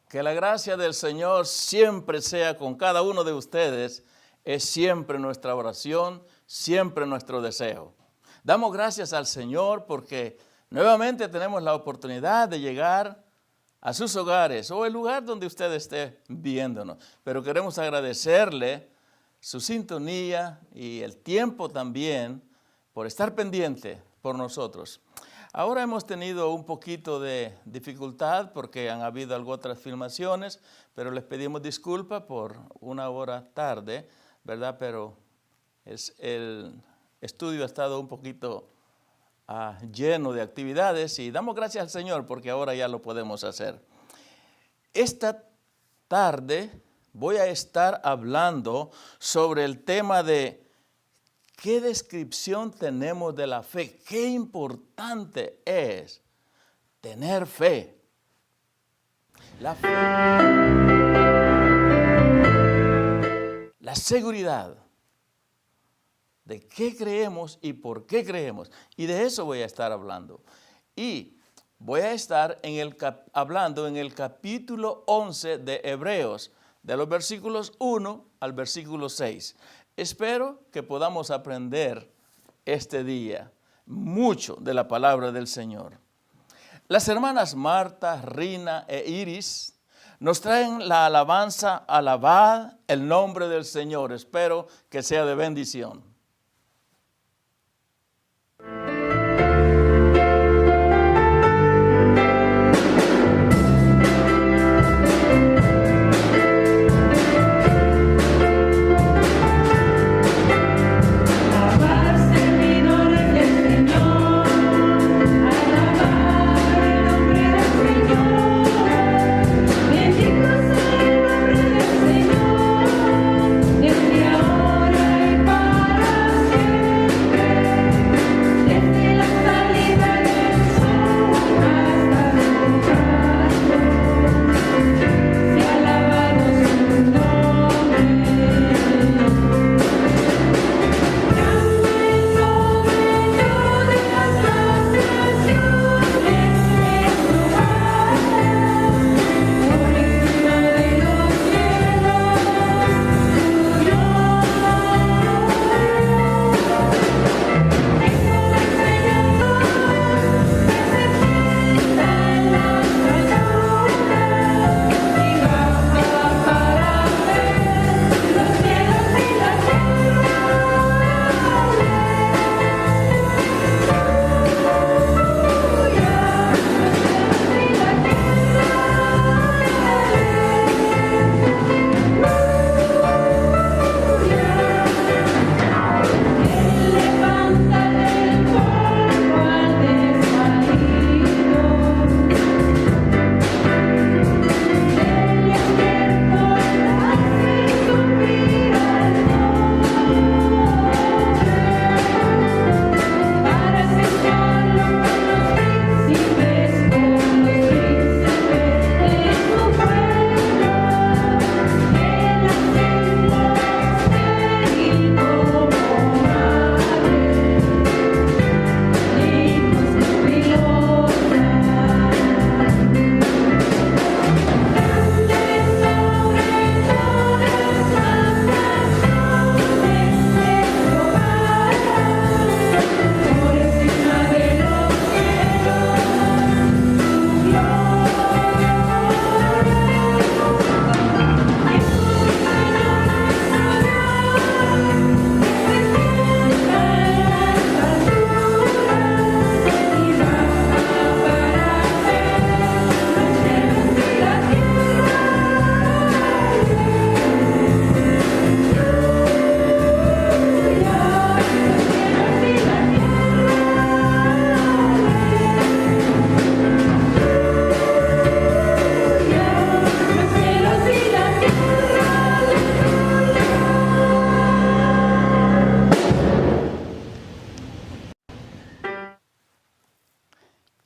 Que la gracia del Señor siempre sea con cada uno de ustedes. Es siempre nuestra oración, siempre nuestro deseo. Damos gracias al Señor porque nuevamente tenemos la oportunidad de llegar a sus hogares o el lugar donde usted esté viéndonos. Pero queremos agradecerle su sintonía y el tiempo también por estar pendiente por nosotros. Ahora hemos tenido un poquito de dificultad porque han habido otras filmaciones, pero les pedimos disculpas por una hora tarde, ¿verdad? Pero el estudio ha estado un poquito lleno de actividades y damos gracias al Señor porque ahora ya lo podemos hacer. Esta tarde voy a estar hablando sobre el tema de ¿qué descripción tenemos de la fe? Qué importante es tener fe. La fe. La seguridad de qué creemos y por qué creemos. Y de eso voy a estar hablando. Y voy a estar hablando en el capítulo 11 de Hebreos, de los versículos 1 al versículo 6. Espero que podamos aprender este día mucho de la palabra del Señor. Las hermanas Marta, Rina e Iris nos traen la alabanza, alabad el nombre del Señor. Espero que sea de bendición.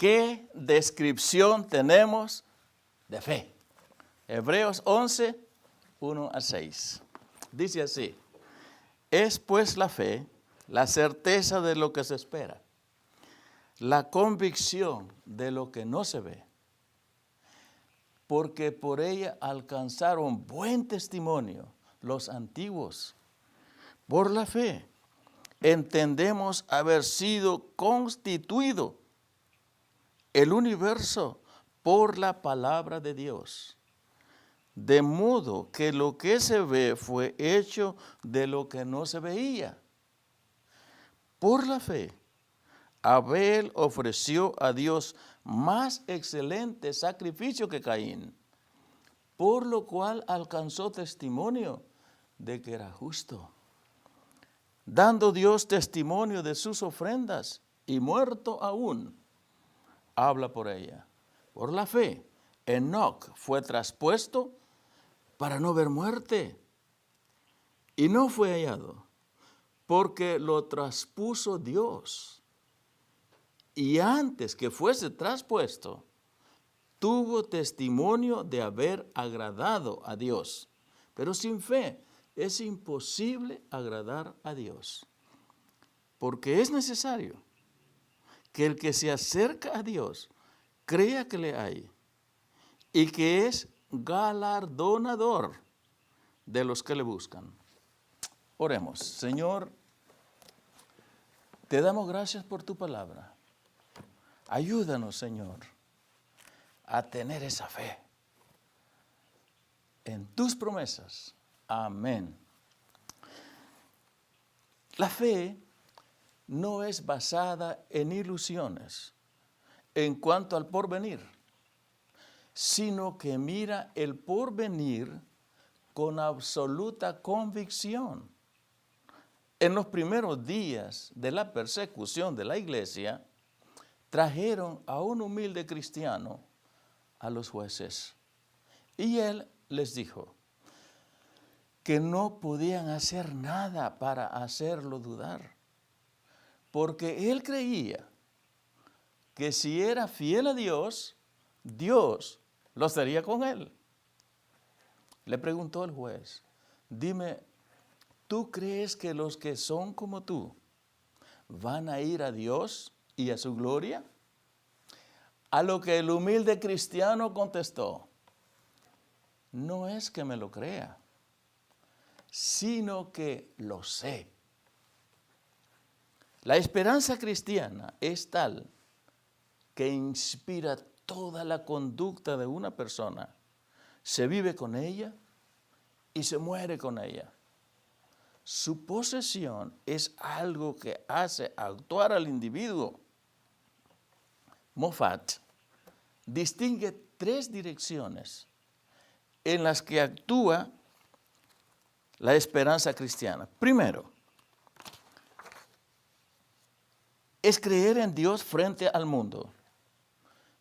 ¿Qué descripción tenemos de fe? Hebreos 11, 1 a 6. Dice así: es pues la fe, la certeza de lo que se espera, la convicción de lo que no se ve. porque por ella alcanzaron buen testimonio los antiguos. Por la fe entendemos haber sido constituido el universo por la palabra de Dios, de modo que lo que se ve fue hecho de lo que no se veía. Por la fe, Abel ofreció a Dios más excelente sacrificio que Caín, por lo cual alcanzó testimonio de que era justo, dando Dios testimonio de sus ofrendas, y muerto aún, habla por ella. Por la fe, Enoc fue traspuesto para no ver muerte, y no fue hallado, porque lo traspuso Dios. Y antes que fuese traspuesto, tuvo testimonio de haber agradado a Dios. Pero sin fe es imposible agradar a Dios, porque es necesario que el que se acerca a Dios crea que le hay y que es galardonador de los que le buscan. Oremos. Señor, te damos gracias por tu palabra. Ayúdanos, Señor, a tener esa fe en tus promesas. Amén. La fe no es basada en ilusiones en cuanto al porvenir, sino que mira el porvenir con absoluta convicción. En los primeros días de la persecución de la iglesia, trajeron a un humilde cristiano a los jueces, y él les dijo que no podían hacer nada para hacerlo dudar, porque él creía que si era fiel a Dios, Dios lo sería con él. Le preguntó el juez, dime, ¿tú crees que los que son como tú van a ir a Dios y a su gloria? A lo que el humilde cristiano contestó, no es que me lo crea, sino que lo sé. La esperanza cristiana es tal que inspira toda la conducta de una persona. Se vive con ella y se muere con ella. Su posesión es algo que hace actuar al individuo. Moffat distingue 3 direcciones en las que actúa la esperanza cristiana. Primero, es creer en Dios frente al mundo.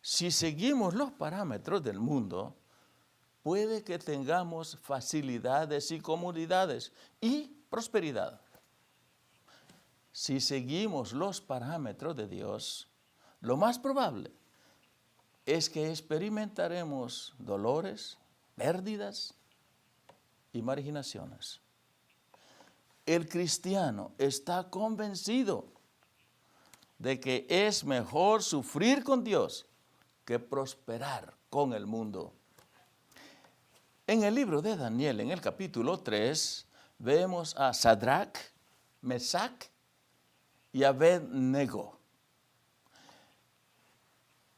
Si seguimos los parámetros del mundo, puede que tengamos facilidades y comodidades y prosperidad. Si seguimos los parámetros de Dios, lo más probable es que experimentaremos dolores, pérdidas y marginaciones. El cristiano está convencido de que es mejor sufrir con Dios que prosperar con el mundo. En el libro de Daniel, en el capítulo 3, vemos a Sadrach, Mesach y Abed-nego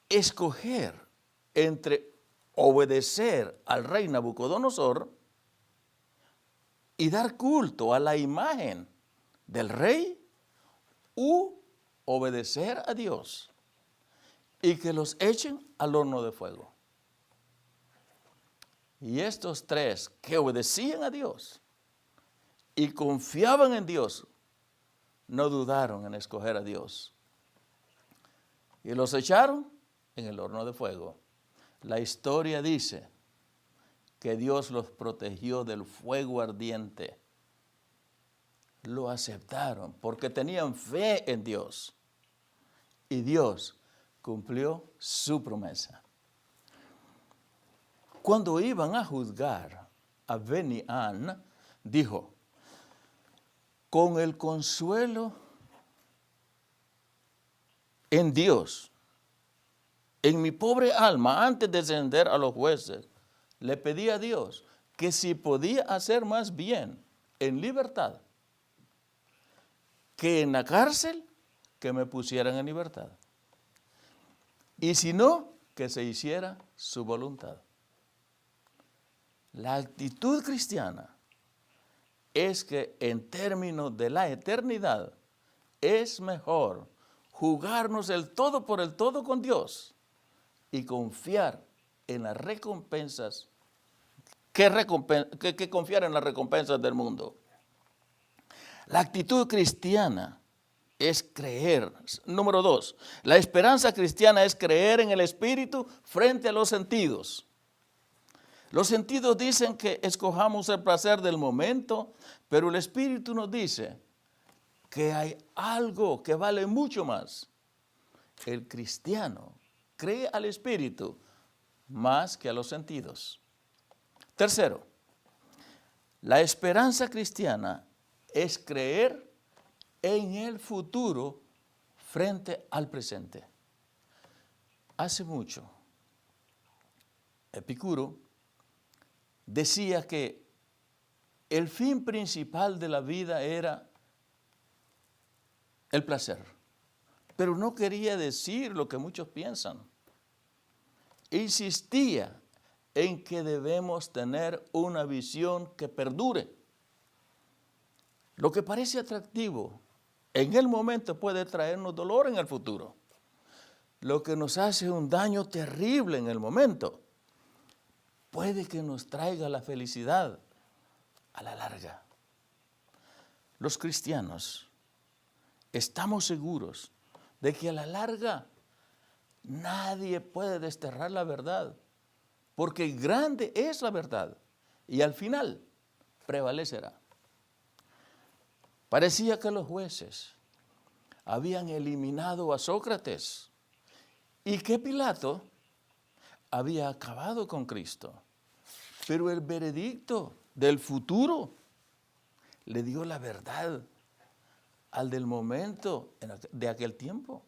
escoger entre obedecer al rey Nabucodonosor y dar culto a la imagen del rey u obedecer a Dios y que los echen al horno de fuego. Y estos 3 que obedecían a Dios y confiaban en Dios, no dudaron en escoger a Dios. Y los echaron en el horno de fuego. La historia dice que Dios los protegió del fuego ardiente. Lo aceptaron porque tenían fe en Dios. Y Dios cumplió su promesa. Cuando iban a juzgar a Beni-An, dijo, con el consuelo en Dios, en mi pobre alma, antes de descender a los jueces, le pedí a Dios que si podía hacer más bien en libertad que en la cárcel, que me pusieran en libertad. Y si no, que se hiciera su voluntad. La actitud cristiana es que en términos de la eternidad es mejor jugarnos el todo por el todo con Dios y confiar en las recompensas que confiar en las recompensas del mundo. La actitud cristiana es creer. Número 2, la esperanza cristiana es creer en el Espíritu frente a los sentidos. Los sentidos dicen que escojamos el placer del momento, pero el Espíritu nos dice que hay algo que vale mucho más. El cristiano cree al Espíritu más que a los sentidos. Tercero, la esperanza cristiana es creer en el futuro frente al presente. Hace mucho, Epicuro decía que el fin principal de la vida era el placer, pero no quería decir lo que muchos piensan. Insistía en que debemos tener una visión que perdure. Lo que parece atractivo en el momento puede traernos dolor en el futuro. Lo que nos hace un daño terrible en el momento puede que nos traiga la felicidad a la larga. Los cristianos estamos seguros de que a la larga nadie puede desterrar la verdad, porque grande es la verdad y al final prevalecerá. Parecía que los jueces habían eliminado a Sócrates y que Pilato había acabado con Cristo. Pero el veredicto del futuro le dio la verdad al del momento de aquel tiempo.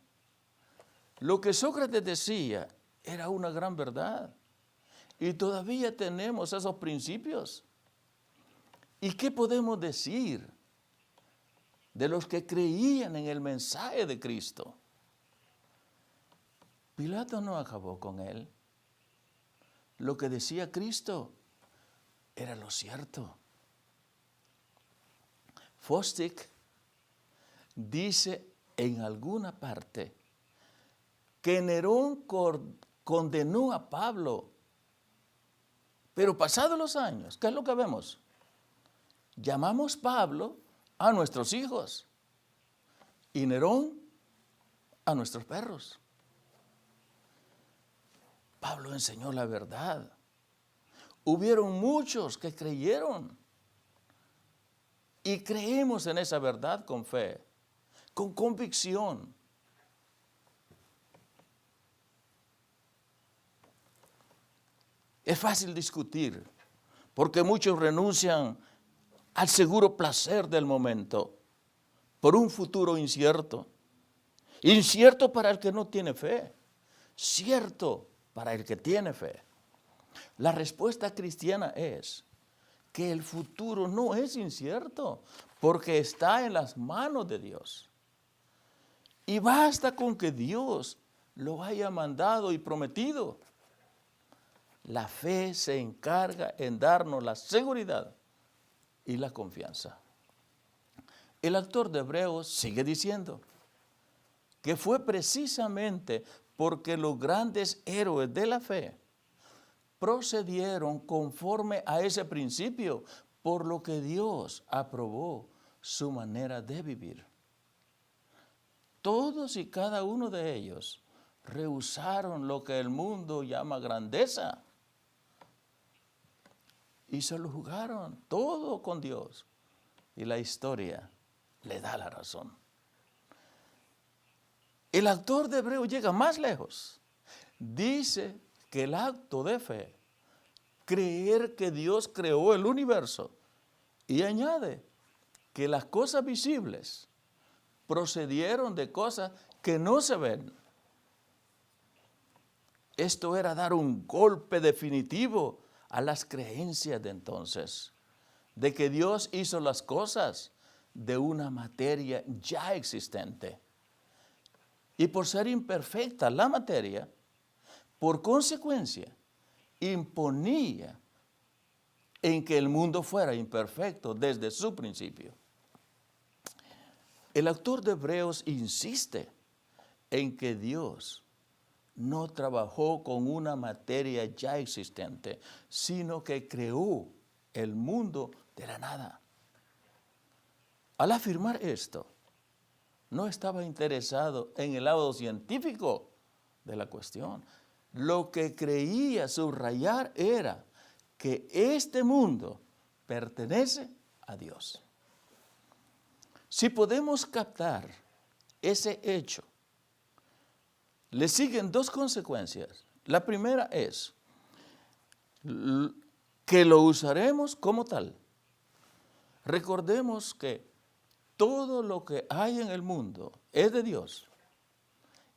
Lo que Sócrates decía era una gran verdad y todavía tenemos esos principios. ¿Y qué podemos decir de los que creían en el mensaje de Cristo? Pilato no acabó con él. Lo que decía Cristo era lo cierto. Fosdick dice en alguna parte que Nerón condenó a Pablo, pero pasados los años, ¿qué es lo que vemos? Llamamos Pablo a nuestros hijos y Nerón a nuestros perros. Pablo enseñó la verdad. Hubieron muchos que creyeron y creemos en esa verdad con fe, con convicción. Es fácil discutir porque muchos renuncian al seguro placer del momento por un futuro incierto. Incierto para el que no tiene fe, cierto para el que tiene fe. La respuesta cristiana es que el futuro no es incierto porque está en las manos de Dios. Y basta con que Dios lo haya mandado y prometido. La fe se encarga en darnos la seguridad y la confianza. El autor de Hebreos sigue diciendo que fue precisamente porque los grandes héroes de la fe procedieron conforme a ese principio, por lo que Dios aprobó su manera de vivir. Todos y cada uno de ellos rehusaron lo que el mundo llama grandeza y se lo jugaron todo con Dios. Y la historia le da la razón. El autor de Hebreos llega más lejos. Dice que el acto de fe, creer que Dios creó el universo, y añade que las cosas visibles procedieron de cosas que no se ven. Esto era dar un golpe definitivo a las creencias de entonces, de que Dios hizo las cosas de una materia ya existente. Y por ser imperfecta la materia, por consecuencia, imponía en que el mundo fuera imperfecto desde su principio. El autor de Hebreos insiste en que Dios no trabajó con una materia ya existente, sino que creó el mundo de la nada. Al afirmar esto, no estaba interesado en el lado científico de la cuestión. Lo que creía subrayar era que este mundo pertenece a Dios. Si podemos captar ese hecho, le siguen dos consecuencias. La primera es que lo usaremos como tal. Recordemos que todo lo que hay en el mundo es de Dios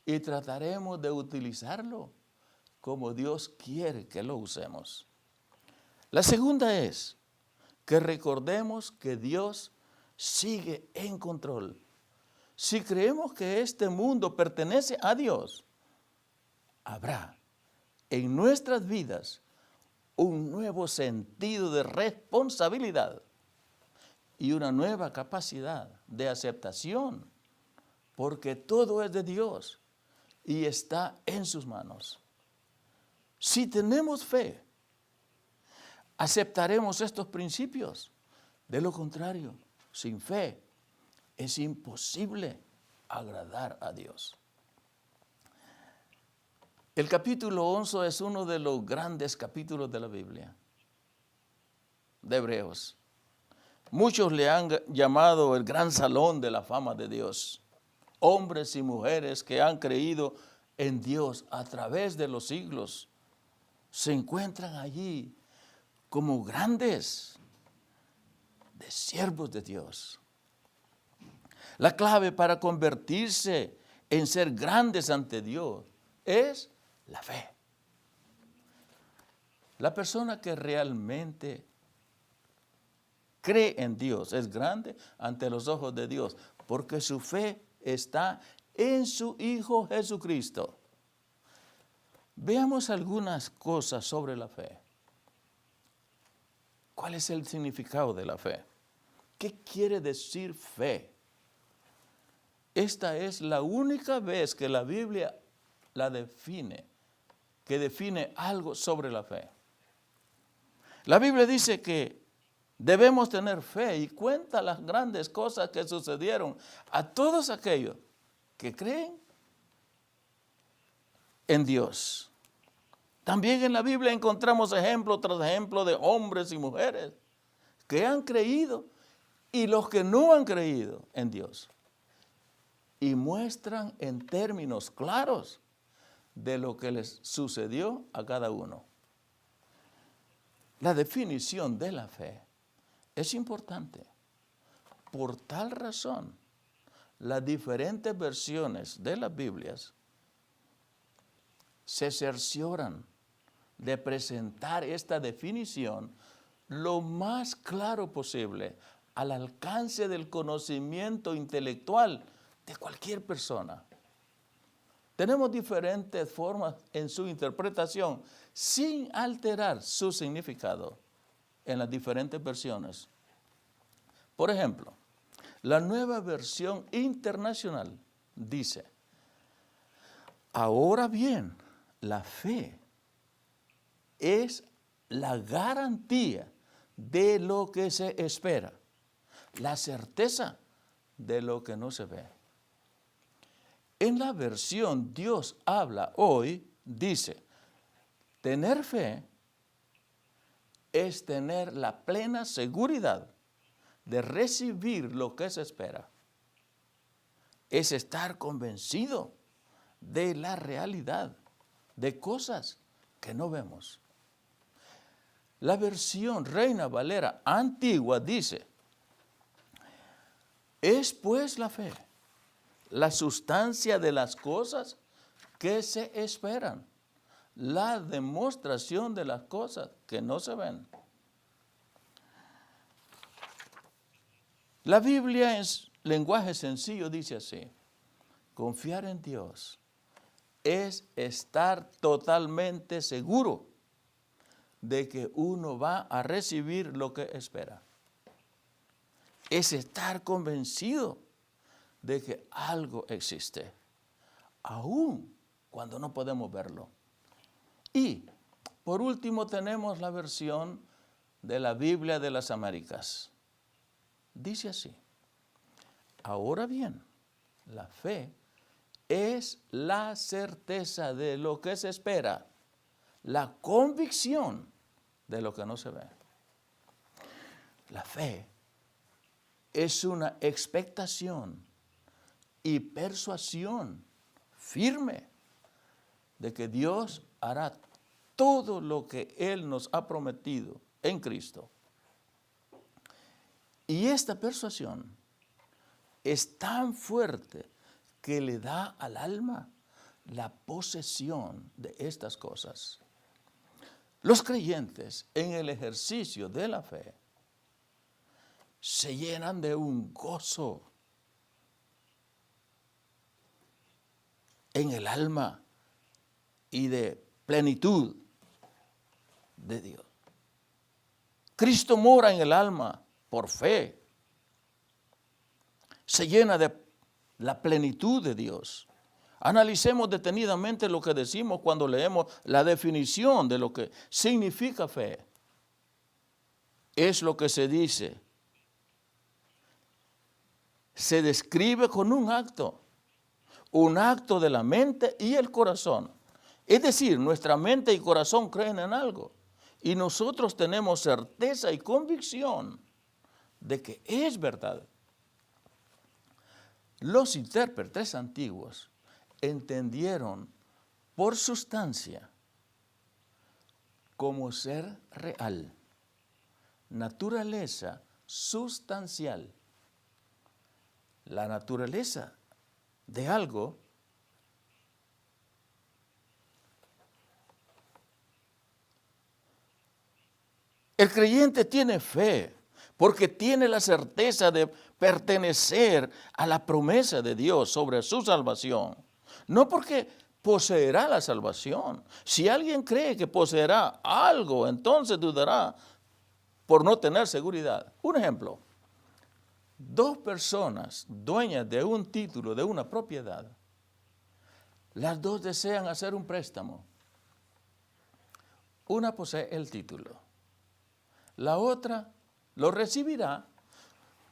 y trataremos de utilizarlo como Dios quiere que lo usemos. La segunda es que recordemos que Dios sigue en control. Si creemos que este mundo pertenece a Dios, habrá en nuestras vidas un nuevo sentido de responsabilidad y una nueva capacidad de aceptación, porque todo es de Dios y está en sus manos. Si tenemos fe, aceptaremos estos principios. De lo contrario, sin fe, es imposible agradar a Dios. El capítulo 11 es uno de los grandes capítulos de la Biblia, de Hebreos. Muchos le han llamado el gran salón de la fama de Dios. Hombres y mujeres que han creído en Dios a través de los siglos se encuentran allí como grandes de siervos de Dios. La clave para convertirse en ser grandes ante Dios es la fe. La persona que realmente cree en Dios es grande ante los ojos de Dios, porque su fe está en su Hijo Jesucristo. Veamos algunas cosas sobre la fe. ¿Cuál es el significado de la fe? ¿Qué quiere decir fe? Esta es la única vez que la Biblia la define, que define algo sobre la fe. La Biblia dice que debemos tener fe y cuenta las grandes cosas que sucedieron a todos aquellos que creen en Dios. También en la Biblia encontramos ejemplo tras ejemplo de hombres y mujeres que han creído y los que no han creído en Dios. Y muestran en términos claros de lo que les sucedió a cada uno. La definición de la fe es importante. Por tal razón, las diferentes versiones de las Biblias se cercioran de presentar esta definición lo más claro posible al alcance del conocimiento intelectual de cualquier persona. Tenemos diferentes formas en su interpretación sin alterar su significado en las diferentes versiones. Por ejemplo, la Nueva Versión Internacional dice: ahora bien, la fe es la garantía de lo que se espera, la certeza de lo que no se ve. En la versión Dios habla hoy, dice: tener fe es tener la plena seguridad de recibir lo que se espera. Es estar convencido de la realidad, de cosas que no vemos. La versión Reina Valera antigua dice: es pues la fe la sustancia de las cosas que se esperan, la demostración de las cosas que no se ven. La Biblia en lenguaje sencillo dice así: confiar en Dios es estar totalmente seguro de que uno va a recibir lo que espera. Es estar convencido de que algo existe, aun cuando no podemos verlo. Y, por último, tenemos la versión de la Biblia de las Américas. Dice así: ahora bien, la fe es la certeza de lo que se espera, la convicción de lo que no se ve. La fe es una expectación y persuasión firme de que Dios hará todo lo que Él nos ha prometido en Cristo. Y esta persuasión es tan fuerte que le da al alma la posesión de estas cosas. Los creyentes en el ejercicio de la fe se llenan de un gozo en el alma y de plenitud de Dios. Cristo mora en el alma por fe. Se llena de la plenitud de Dios. Analicemos detenidamente lo que decimos cuando leemos la definición de lo que significa fe. Es lo que se dice. Se describe con un acto de la mente y el corazón. Es decir, nuestra mente y corazón creen en algo y nosotros tenemos certeza y convicción de que es verdad. Los intérpretes antiguos entendieron por sustancia como ser real, naturaleza sustancial. La naturaleza de algo el creyente tiene fe porque tiene la certeza de pertenecer a la promesa de Dios sobre su salvación. No porque poseerá la salvación. Si alguien cree que poseerá algo, entonces dudará por no tener seguridad. Un ejemplo: dos personas dueñas de un título, de una propiedad, las dos desean hacer un préstamo. Una posee el título. La otra lo recibirá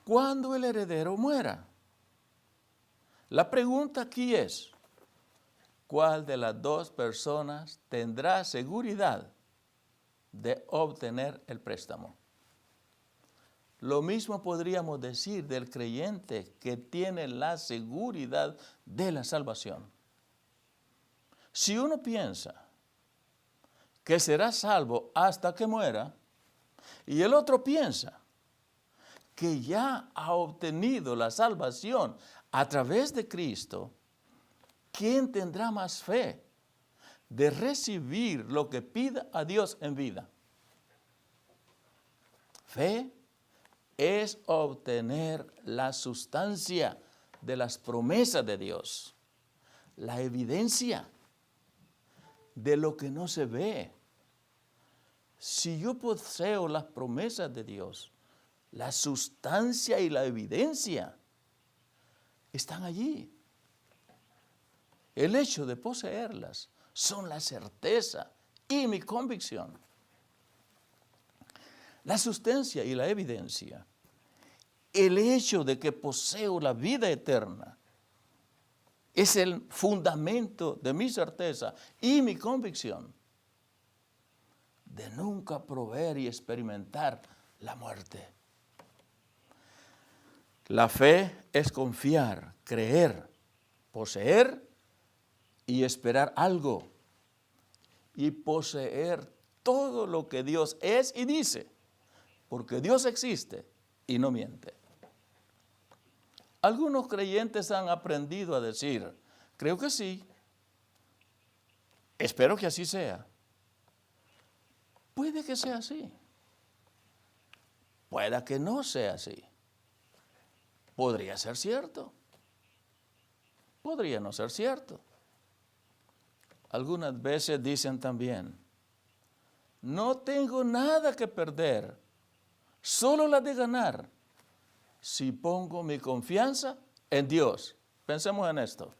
cuando el heredero muera. La pregunta aquí es: ¿cuál de las dos personas tendrá seguridad de obtener el préstamo? Lo mismo podríamos decir del creyente que tiene la seguridad de la salvación. Si uno piensa que será salvo hasta que muera, y el otro piensa que ya ha obtenido la salvación a través de Cristo, ¿quién tendrá más fe de recibir lo que pida a Dios en vida? Fe es obtener la sustancia de las promesas de Dios, la evidencia de lo que no se ve. Si yo poseo las promesas de Dios, la sustancia y la evidencia están allí. El hecho de poseerlas son la certeza y mi convicción. La sustancia y la evidencia, el hecho de que poseo la vida eterna, es el fundamento de mi certeza y mi convicción de nunca proveer y experimentar la muerte. La fe es confiar, creer, poseer y esperar algo. Y poseer todo lo que Dios es y dice, porque Dios existe y no miente. Algunos creyentes han aprendido a decir: creo que sí, Espero que así sea. Puede que sea así. Pueda que no sea así. Podría ser cierto. Podría no ser cierto. Algunas veces dicen también, no tengo nada que perder, solo la de ganar, si pongo mi confianza en Dios. Pensemos en esto.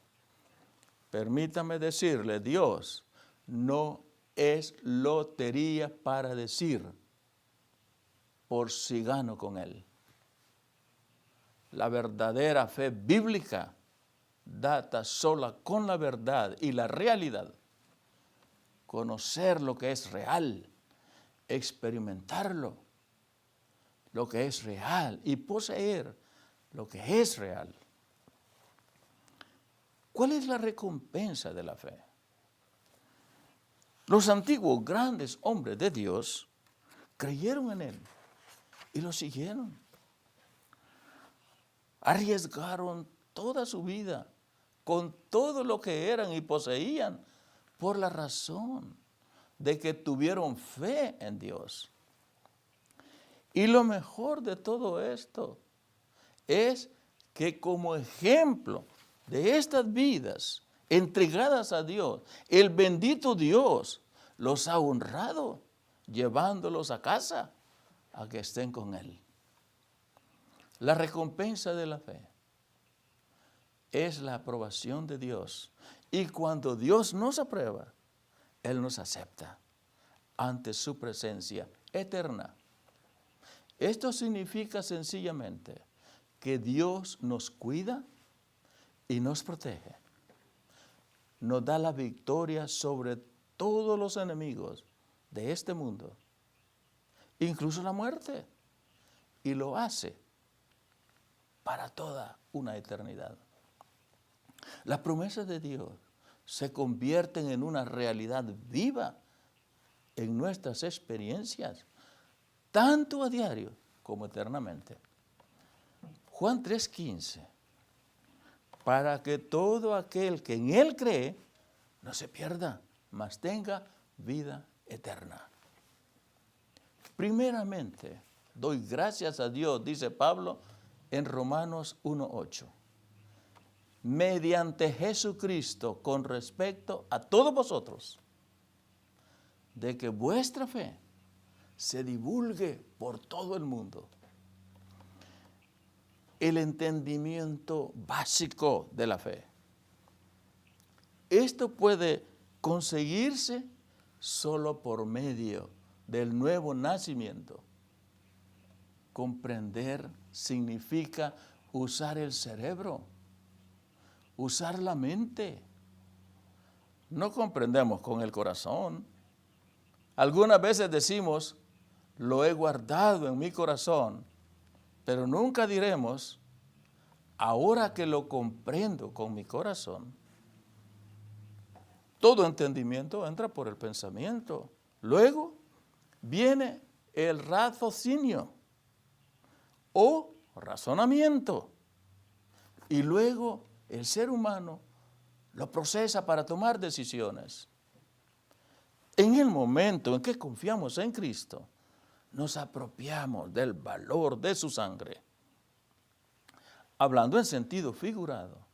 Permítame decirle, Dios no es lotería para decir, por si gano con Él. La verdadera fe bíblica data sola con la verdad y la realidad. Conocer lo que es real, experimentarlo, lo que es real y poseer lo que es real. ¿Cuál es la recompensa de la fe? Los antiguos grandes hombres de Dios creyeron en Él y lo siguieron. Arriesgaron toda su vida con todo lo que eran y poseían por la razón de que tuvieron fe en Dios. Y lo mejor de todo esto es que como ejemplo de estas vidas entregadas a Dios, el bendito Dios los ha honrado, llevándolos a casa a que estén con Él. La recompensa de la fe es la aprobación de Dios. Y cuando Dios nos aprueba, Él nos acepta ante su presencia eterna. Esto significa sencillamente que Dios nos cuida y nos protege. Nos da la victoria sobre todos los enemigos de este mundo, incluso la muerte, y lo hace para toda una eternidad. Las promesas de Dios se convierten en una realidad viva en nuestras experiencias, tanto a diario como eternamente. Juan 3:15, para que todo aquel que en Él cree no se pierda, mas tenga vida eterna. Primeramente, doy gracias a Dios, dice Pablo en Romanos 1:8, mediante Jesucristo con respecto a todos vosotros, de que vuestra fe se divulgue por todo el mundo. El entendimiento básico de la fe. Esto puede conseguirse solo por medio del nuevo nacimiento. Comprender significa usar el cerebro, usar la mente. No comprendemos con el corazón. Algunas veces decimos, lo he guardado en mi corazón, pero nunca diremos, ahora que lo comprendo con mi corazón. Todo entendimiento entra por el pensamiento. Luego viene el raciocinio o razonamiento. Y luego el ser humano lo procesa para tomar decisiones. En el momento en que confiamos en Cristo, nos apropiamos del valor de su sangre. Hablando en sentido figurado,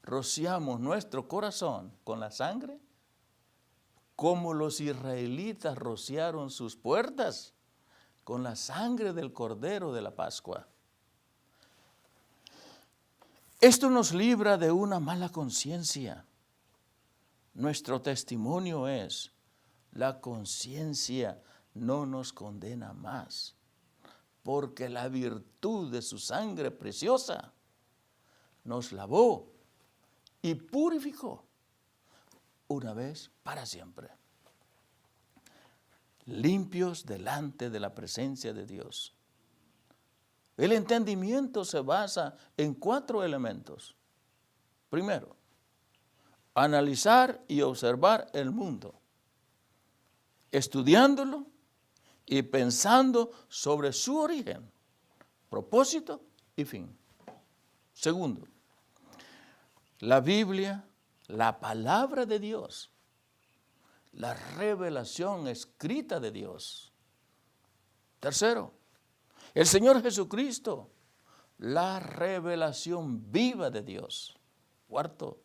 rociamos nuestro corazón con la sangre como los israelitas rociaron sus puertas con la sangre del Cordero de la Pascua. Esto nos libra de una mala conciencia. Nuestro testimonio es, la conciencia no nos condena más, porque la virtud de su sangre preciosa nos lavó y purificó una vez para siempre. Limpios delante de la presencia de Dios. El entendimiento se basa en 4 elementos. Primero, analizar y observar el mundo, estudiándolo y pensando sobre su origen, propósito y fin. Segundo, la Biblia, la palabra de Dios, la revelación escrita de Dios. Tercero, el Señor Jesucristo, la revelación viva de Dios. Cuarto,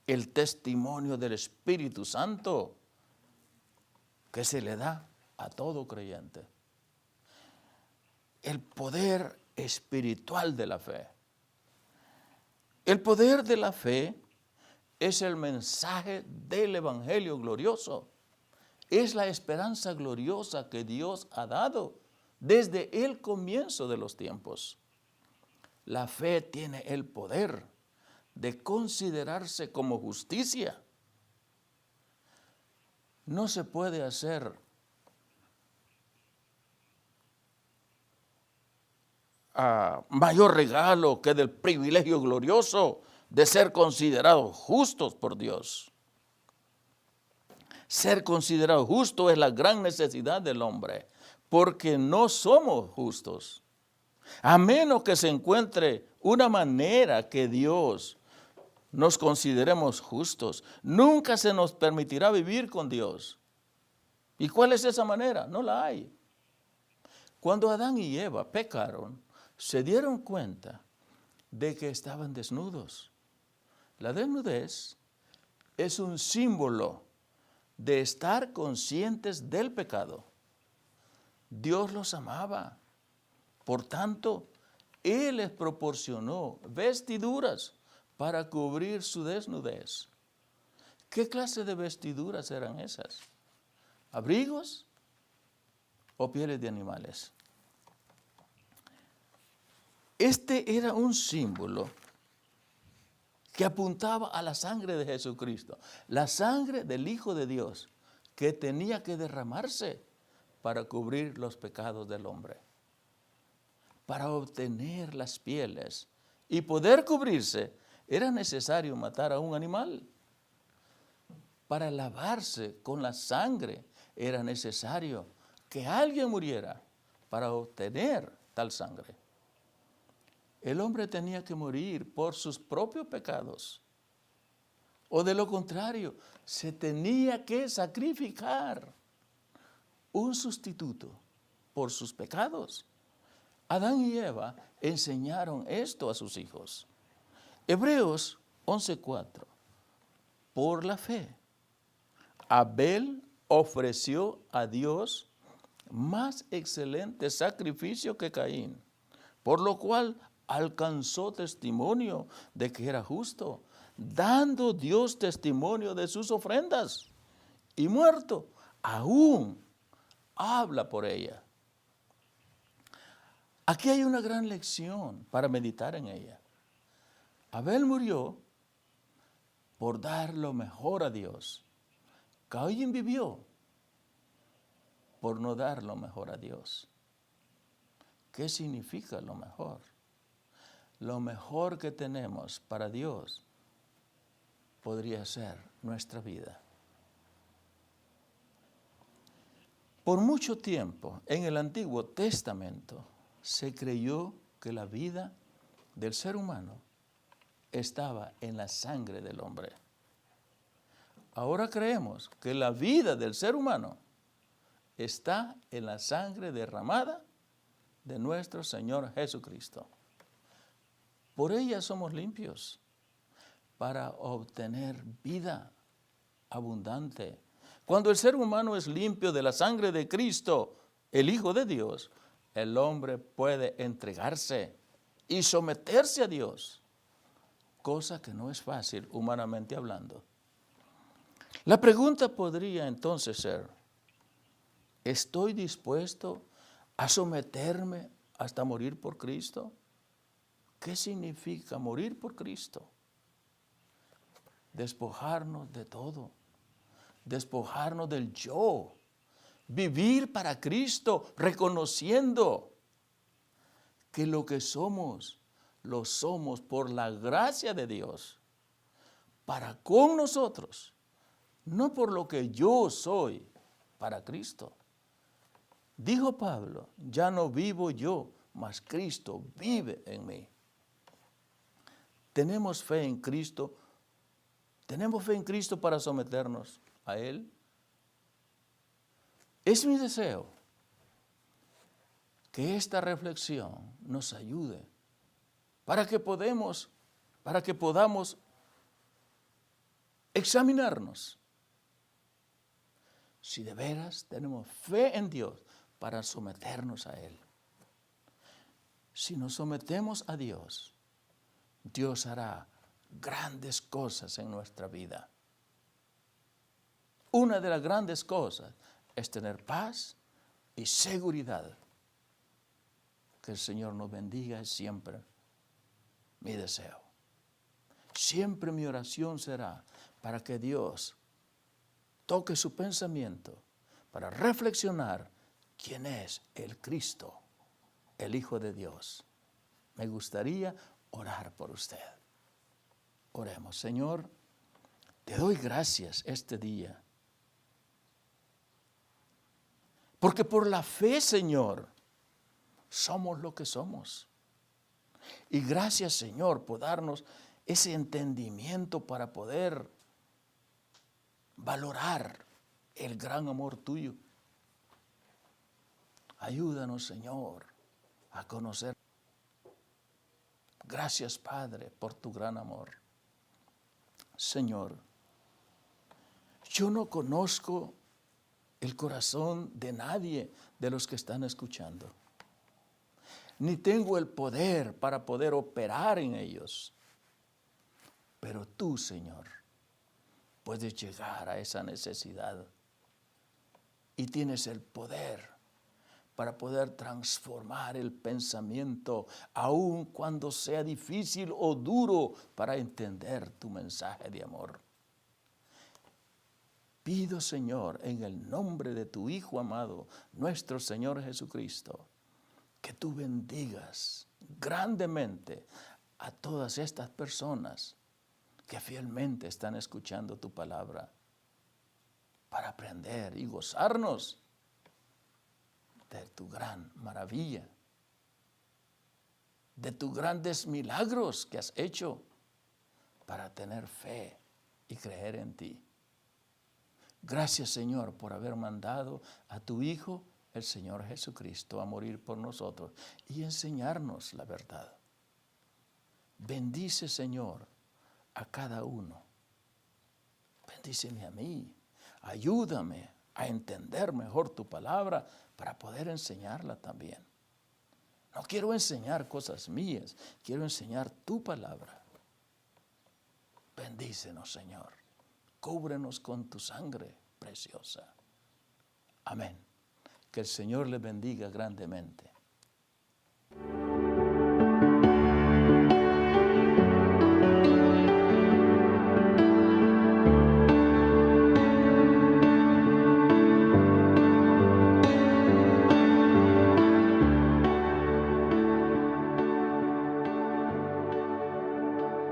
el testimonio del Espíritu Santo que se le da a todo creyente. El poder espiritual de la fe. El poder de la fe es el mensaje del Evangelio glorioso. Es la esperanza gloriosa que Dios ha dado desde el comienzo de los tiempos. La fe tiene el poder de considerarse como justicia. No se puede hacer mayor regalo que del privilegio glorioso de ser considerados justos por Dios. Ser considerado justo es la gran necesidad del hombre, porque no somos justos. A menos que se encuentre una manera que Dios nos consideremos justos, nunca se nos permitirá vivir con Dios. ¿Y cuál es esa manera? No la hay. Cuando Adán y Eva pecaron, se dieron cuenta de que estaban desnudos. La desnudez es un símbolo de estar conscientes del pecado. Dios los amaba. Por tanto, Él les proporcionó vestiduras para cubrir su desnudez. ¿Qué clase de vestiduras eran esas? ¿Abrigos o pieles de animales? Este era un símbolo que apuntaba a la sangre de Jesucristo, la sangre del Hijo de Dios, que tenía que derramarse para cubrir los pecados del hombre. Para obtener las pieles y poder cubrirse, era necesario matar a un animal. Para lavarse con la sangre, era necesario que alguien muriera para obtener tal sangre. El hombre tenía que morir por sus propios pecados. O de lo contrario, se tenía que sacrificar un sustituto por sus pecados. Adán y Eva enseñaron esto a sus hijos. Hebreos 11:4. Por la fe, Abel ofreció a Dios más excelente sacrificio que Caín, por lo cual alcanzó testimonio de que era justo, dando Dios testimonio de sus ofrendas, y muerto, aún habla por ella. Aquí hay una gran lección para meditar en ella. Abel murió por dar lo mejor a Dios. Caín vivió por no dar lo mejor a Dios. ¿Qué significa lo mejor? Lo mejor que tenemos para Dios podría ser nuestra vida. Por mucho tiempo en el Antiguo Testamento se creyó que la vida del ser humano estaba en la sangre del hombre. Ahora creemos que la vida del ser humano está en la sangre derramada de nuestro Señor Jesucristo. Por ella somos limpios para obtener vida abundante. Cuando el ser humano es limpio de la sangre de Cristo, el Hijo de Dios, el hombre puede entregarse y someterse a Dios, cosa que no es fácil humanamente hablando. La pregunta podría entonces ser, ¿estoy dispuesto a someterme hasta morir por Cristo? ¿Qué significa morir por Cristo? Despojarnos de todo, despojarnos del yo, vivir para Cristo, reconociendo que lo que somos, lo somos por la gracia de Dios, para con nosotros, no por lo que yo soy, para Cristo. Dijo Pablo, ya no vivo yo, mas Cristo vive en mí. Tenemos fe en Cristo para someternos a Él. Es mi deseo que esta reflexión nos ayude para que podamos examinarnos si de veras tenemos fe en Dios para someternos a Él. Si nos sometemos a Dios, Dios hará grandes cosas en nuestra vida. Una de las grandes cosas es tener paz y seguridad. Que el Señor nos bendiga es siempre mi deseo. Siempre mi oración será para que Dios toque su pensamiento, para reflexionar quién es el Cristo, el Hijo de Dios. Me gustaría orar por usted. Oremos. Señor, te doy gracias este día. Porque por la fe, Señor, somos lo que somos. Y gracias, Señor, por darnos ese entendimiento para poder valorar el gran amor tuyo. Ayúdanos, Señor, a conocer. Gracias, Padre, por tu gran amor. Señor, yo no conozco el corazón de nadie de los que están escuchando, ni tengo el poder para poder operar en ellos. Pero tú, Señor, puedes llegar a esa necesidad y tienes el poder para poder transformar el pensamiento, aun cuando sea difícil o duro para entender tu mensaje de amor. Pido, Señor, en el nombre de tu Hijo amado, nuestro Señor Jesucristo, que tú bendigas grandemente a todas estas personas que fielmente están escuchando tu palabra para aprender y gozarnos de tu gran maravilla, de tus grandes milagros que has hecho para tener fe y creer en ti. Gracias, Señor, por haber mandado a tu Hijo, el Señor Jesucristo, a morir por nosotros y enseñarnos la verdad. Bendice, Señor, a cada uno. Bendíceme a mí. Ayúdame a entender mejor tu palabra para poder enseñarla también. No quiero enseñar cosas mías, quiero enseñar tu palabra. Bendícenos, Señor. Cúbrenos con tu sangre preciosa. Amén. Que el Señor le bendiga grandemente.